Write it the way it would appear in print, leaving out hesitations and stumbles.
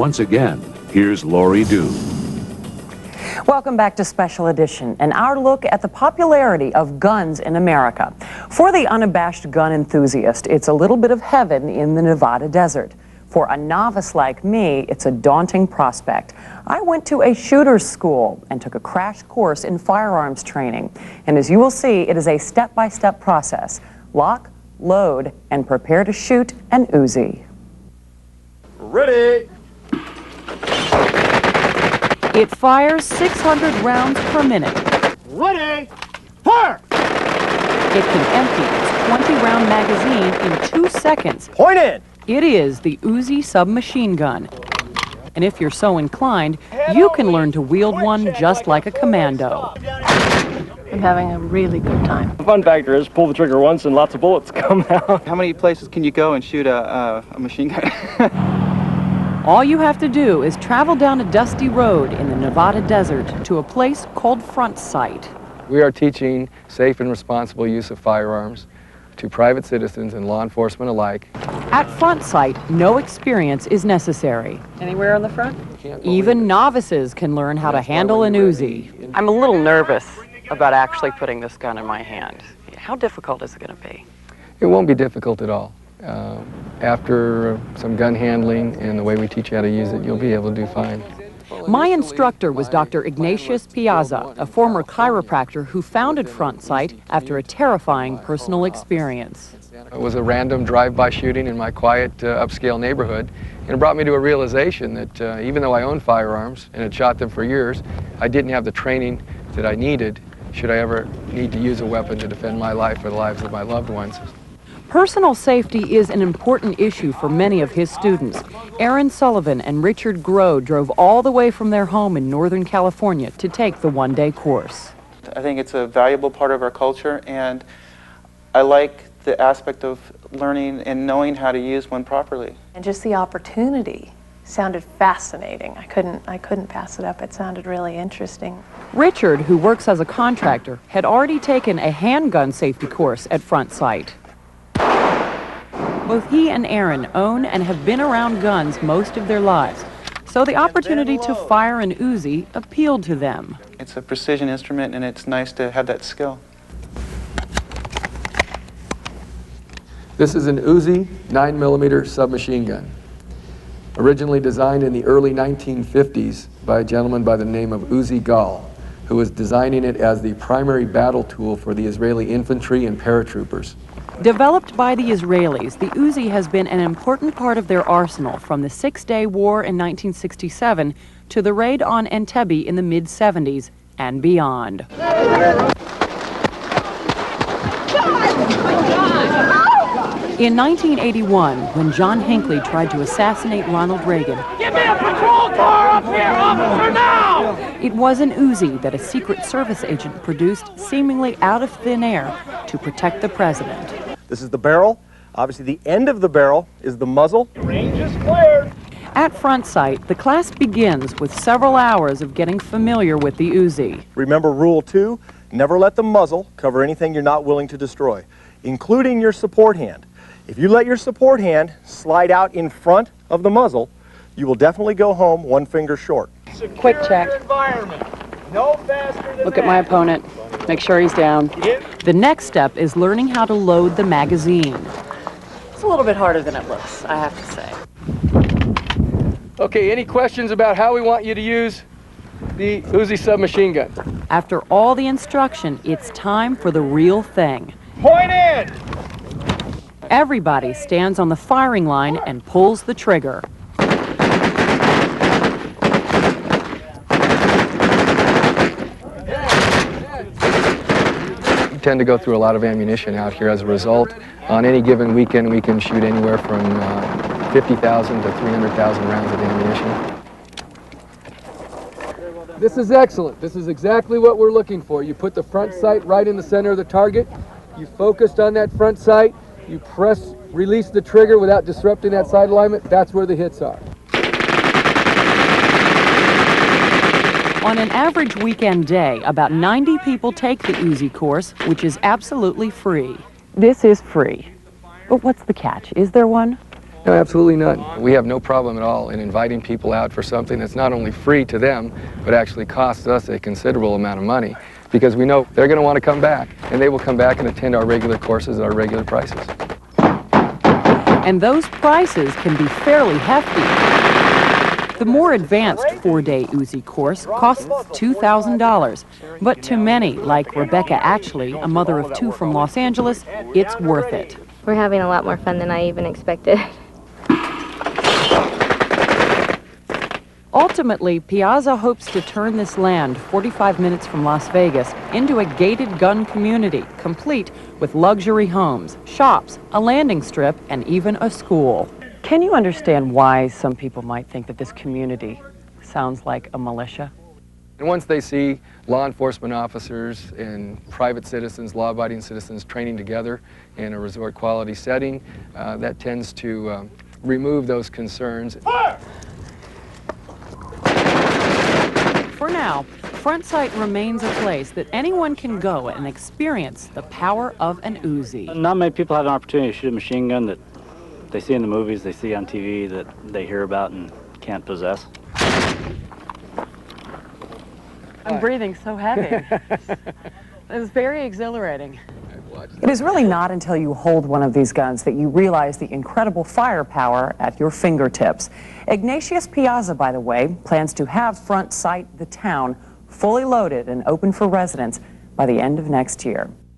once again, here's Lori Dew. Welcome back to Special Edition and our look at the popularity of guns in America. For the unabashed gun enthusiast, it's a little bit of heaven in the Nevada desert. For a novice like me, it's a daunting prospect. I went to a shooter's school and took a crash course in firearms training. And as you will see, it is a step-by-step process. Lock, load, and prepare to shoot an Uzi. Ready! It fires 600 rounds per minute. Ready! Fire! It can empty its 20-round magazine in 2 seconds. Point in! It is the Uzi submachine gun. And if you're so inclined, you can learn to wield one just like a commando. I'm having a really good time. The fun factor is pull the trigger once and lots of bullets come out. How many places can you go and shoot a machine gun? All you have to do is travel down a dusty road in the Nevada desert to a place called Front Sight. We are teaching safe and responsible use of firearms to private citizens and law enforcement alike. At Front Sight, no experience is necessary. Anywhere on the front? Even novices can learn how to handle an Uzi. I'm a little nervous about actually putting this gun in my hand. How difficult is it going to be? It won't be difficult at all. After some gun handling and the way we teach you how to use it, you'll be able to do fine. My instructor was Dr. Ignatius Piazza, a former chiropractor who founded Front Sight after a terrifying personal experience. It was a random drive-by shooting in my quiet, upscale neighborhood, and it brought me to a realization that even though I owned firearms and had shot them for years, I didn't have the training that I needed should I ever need to use a weapon to defend my life or the lives of my loved ones. Personal safety is an important issue for many of his students. Aaron Sullivan and Richard Groh drove all the way from their home in Northern California to take the one-day course. I think it's a valuable part of our culture, and I like the aspect of learning and knowing how to use one properly. And just the opportunity sounded fascinating. I couldn't pass it up. It sounded really interesting. Richard, who works as a contractor, had already taken a handgun safety course at Front Sight. Both he and Aaron own and have been around guns most of their lives, so the opportunity to fire an Uzi appealed to them. It's a precision instrument, and it's nice to have that skill. This is an Uzi 9mm submachine gun, originally designed in the early 1950s by a gentleman by the name of Uzi Gal, who was designing it as the primary battle tool for the Israeli infantry and paratroopers. Developed by the Israelis, the Uzi has been an important part of their arsenal from the Six-Day War in 1967 to the raid on Entebbe in the mid-70s and beyond. In 1981, when John Hinckley tried to assassinate Ronald Reagan, Give me a patrol car up here, officer, now! It was an Uzi that a Secret Service agent produced seemingly out of thin air to protect the president. This is the barrel. Obviously, the end of the barrel is the muzzle. Range is cleared. At Front Sight, the class begins with several hours of getting familiar with the Uzi. Remember Rule 2, never let the muzzle cover anything you're not willing to destroy, including your support hand. If you let your support hand slide out in front of the muzzle, you will definitely go home one finger short. Quick check. No faster than Look at my opponent. Make sure he's down. The next step is learning how to load the magazine. It's a little bit harder than it looks, I have to say. Okay, any questions about how we want you to use the Uzi submachine gun? After all the instruction, it's time for the real thing. Point in! Everybody stands on the firing line and pulls the trigger. We tend to go through a lot of ammunition out here as a result. On any given weekend, we can shoot anywhere from 50,000 to 300,000 rounds of ammunition. This is excellent. This is exactly what we're looking for. You put the front sight right in the center of the target. You focused on that front sight. You release the trigger without disrupting that sight alignment. That's where the hits are. On an average weekend day, about 90 people take the Uzi course, which is absolutely free. This is free. But what's the catch? Is there one? No, absolutely none. We have no problem at all in inviting people out for something that's not only free to them, but actually costs us a considerable amount of money, because we know they're going to want to come back, and they will come back and attend our regular courses at our regular prices. And those prices can be fairly hefty. The more advanced 4-day Uzi course costs $2,000, but to many, like Rebecca Ashley, a mother of 2 from Los Angeles, it's worth it. We're having a lot more fun than I even expected. Ultimately, Piazza hopes to turn this land, 45 minutes from Las Vegas, into a gated gun community, complete with luxury homes, shops, a landing strip, and even a school. Can you understand why some people might think that this community sounds like a militia? And once they see law enforcement officers and private citizens, law-abiding citizens training together in a resort quality setting, that tends to remove those concerns. Fire! For now, Front Sight remains a place that anyone can go and experience the power of an Uzi. Not many people have an opportunity to shoot a machine gun that they see in the movies, they see on TV, that they hear about and can't possess. I'm breathing so heavy. It was very exhilarating. It is really not until you hold one of these guns that you realize the incredible firepower at your fingertips. Ignatius Piazza, by the way, plans to have Front Sight, the town, fully loaded and open for residents by the end of next year.